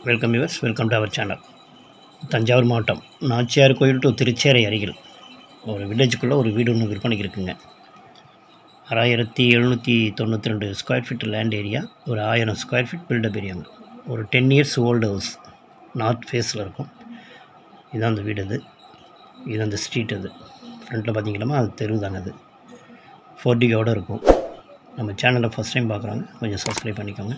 Welcome yours, welcome to our channel. Thanjavur மாவட்டம் நாச்சியார் கோயில் to Thirucherai அருகில் ஒரு வில்லேஜுக்குள்ளே ஒரு வீடு ஒன்று விற்பனைக்கு இருக்குங்க. 6792 ஸ்கொயர் ஃபீட் லேண்ட் ஏரியா, ஒரு 1000 ஸ்கொயர் ஃபீட் பில்டப் ஏரியாங்க. ஒரு 10 இயர்ஸ் ஓல்டு ஹவுஸ், நார்த் ஃபேஸில் இருக்கும். இதுதான் அந்த வீடு. இது அந்த ஸ்ட்ரீட். அது ஃப்ரண்ட்டில் பார்த்தீங்கன்னா அது தெரு தாங்க. அது 4Dயோடு இருக்கும். நம்ம சேனலை ஃபஸ்ட் டைம் பார்க்குறாங்க, கொஞ்சம் சப்ஸ்கிரைப் பண்ணிக்கோங்க.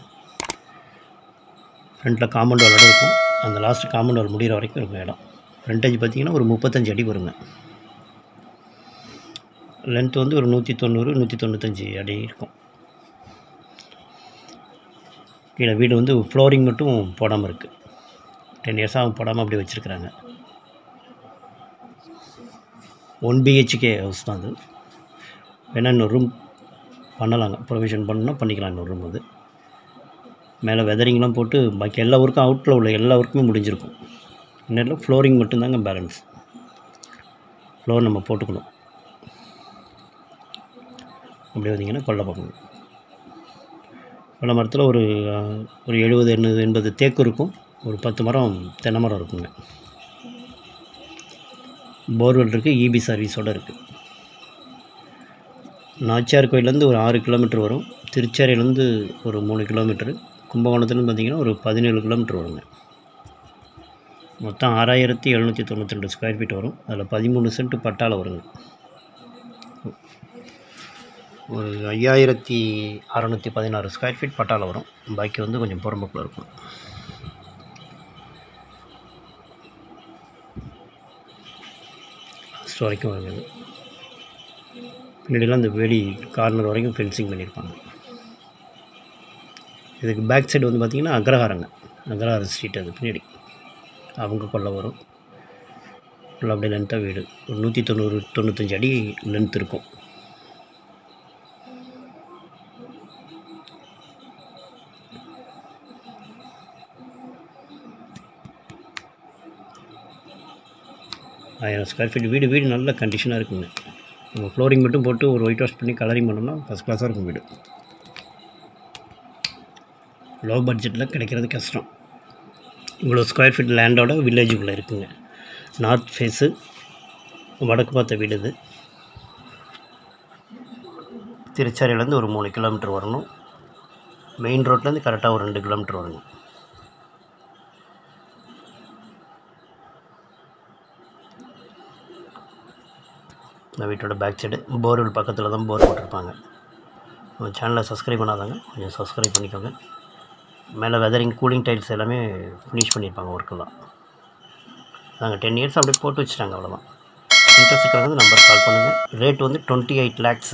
ஃப்ரண்ட்டில் காம்பவுண்ட் வாலோடு இருக்கும். அந்த லாஸ்ட் காம்பவுண்ட் வால் முடிகிற வரைக்கும் இருக்கும் இடம். ஃப்ரண்டேஜ் பார்த்திங்கன்னா ஒரு 35 அடி வருங்க. லென்த் வந்து ஒரு 190-195 அடி இருக்கும். கீழே வீடு வந்து ஃப்ளோரிங் மட்டும் போடாமல் இருக்குது. 10 இயர்ஸாக போடாமல் அப்படி வச்சுருக்குறாங்க. 1 BHK ஹவுஸ் தான் அது. வேணால் இன்னொரு ரூம் பண்ணலாங்க, ப்ரொவிஷன் பண்ணணுன்னா பண்ணிக்கலாம். இன்னொரு ரூம் அது மேலே வெதரிங்லாம் போட்டு பாக்கி எல்லா ஒர்க்கும் அவுட்டில் உள்ள எல்லா ஒர்க்குமே முடிஞ்சிருக்கும். இன்னும் ஃப்ளோரிங் மட்டும்தாங்க பேலன்ஸ். ஃப்ளோர் நம்ம போட்டுக்கணும். அப்படி வந்தீங்கன்னா கொல்லை பார்க்கணும். கொல்லை மரத்தில் ஒரு 70-80 தேக்கு இருக்கும். ஒரு 10 மரம் தென்னை மரம் இருக்குங்க. போர்வெல் இருக்குது, EB சர்வீஸோடு இருக்குது. நாச்சியார் கோயிலேருந்து ஒரு 6 கிலோமீட்டர் வரும். திருச்சேரையிலேருந்து ஒரு 3 கிலோமீட்டரு. கும்பகோணத்துலேருந்து பார்த்திங்கன்னா ஒரு 17 கிலோமீட்டர் வருங்க. மொத்தம் 6792 ஸ்கொயர் ஃபீட் வரும். அதில் 13 சென்ட் பட்டாவில் வருங்க. ஒரு 5616 ஸ்கொயர் ஃபீட் பட்டாவில் வரும். பாக்கி வந்து கொஞ்சம் புறம்போக்கில் இருக்கும். லாஸ்ட் வரைக்கும் வருங்க. பின்னாடிலாம் அந்த வேலி கார்னர் வரைக்கும் ஃபென்சிங் பண்ணியிருப்பாங்க. இதுக்கு பேக் சைடு வந்து பார்த்திங்கன்னா அக்ரஹாரங்க. அக்ரஹாரம் ஸ்ட்ரீட். அது பின்னாடி அவங்க கொல்லை வரும். ஃபுல்லாக அப்படியே லென்த்தாக வீடு. ஒரு 190-95 அடி லென்த் இருக்கும். ஸ்கொயர் ஃபீட் வீடு நல்ல கண்டிஷனாக இருக்குங்க. நம்ம ஃப்ளோரிங் மட்டும் போட்டு ஒரு ஒயிட் வாஷ் பண்ணி கலரிங் பண்ணோம்னா ஃபஸ்ட் கிளாஸாக இருக்கும் வீடு. லோ பட்ஜெட்டில் கிடைக்கிறது கஷ்டம். இவ்வளோ ஸ்கொயர் ஃபீட் லேண்டோட வில்லேஜுக்குள்ளே இருக்குங்க. நார்த் ஃபேஸு, வடக்கு பார்த்த வீடு. இது திருச்சேரையிலேருந்து ஒரு 3 கிலோமீட்டர் வரணும். மெயின் ரோட்லேருந்து கரெக்டாக ஒரு 2 கிலோமீட்டர் வருங்க. இந்த வீட்டோட பேக் சைடு போர்வெல் பக்கத்தில் தான் போர் போட்டிருப்பாங்க. நம்ம சேனலை சப்ஸ்கிரைப் பண்ணாதாங்க, கொஞ்சம் சப்ஸ்கிரைப் பண்ணிக்கோங்க. மேலே வெதரிங், கூலிங் டைல்ஸ் எல்லாமே ஃபினிஷ் பண்ணியிருப்பாங்க ஒர்க்கெல்லாம். நாங்கள் 10 இயர்ஸ் அப்படியே போட்டு வச்சுட்டாங்க. அவ்வளோதான். இன்ட்ரெஸ்ட் இருக்கிறது நம்பர் கால் பண்ணுங்கள். ரேட் வந்து 28 lakhs.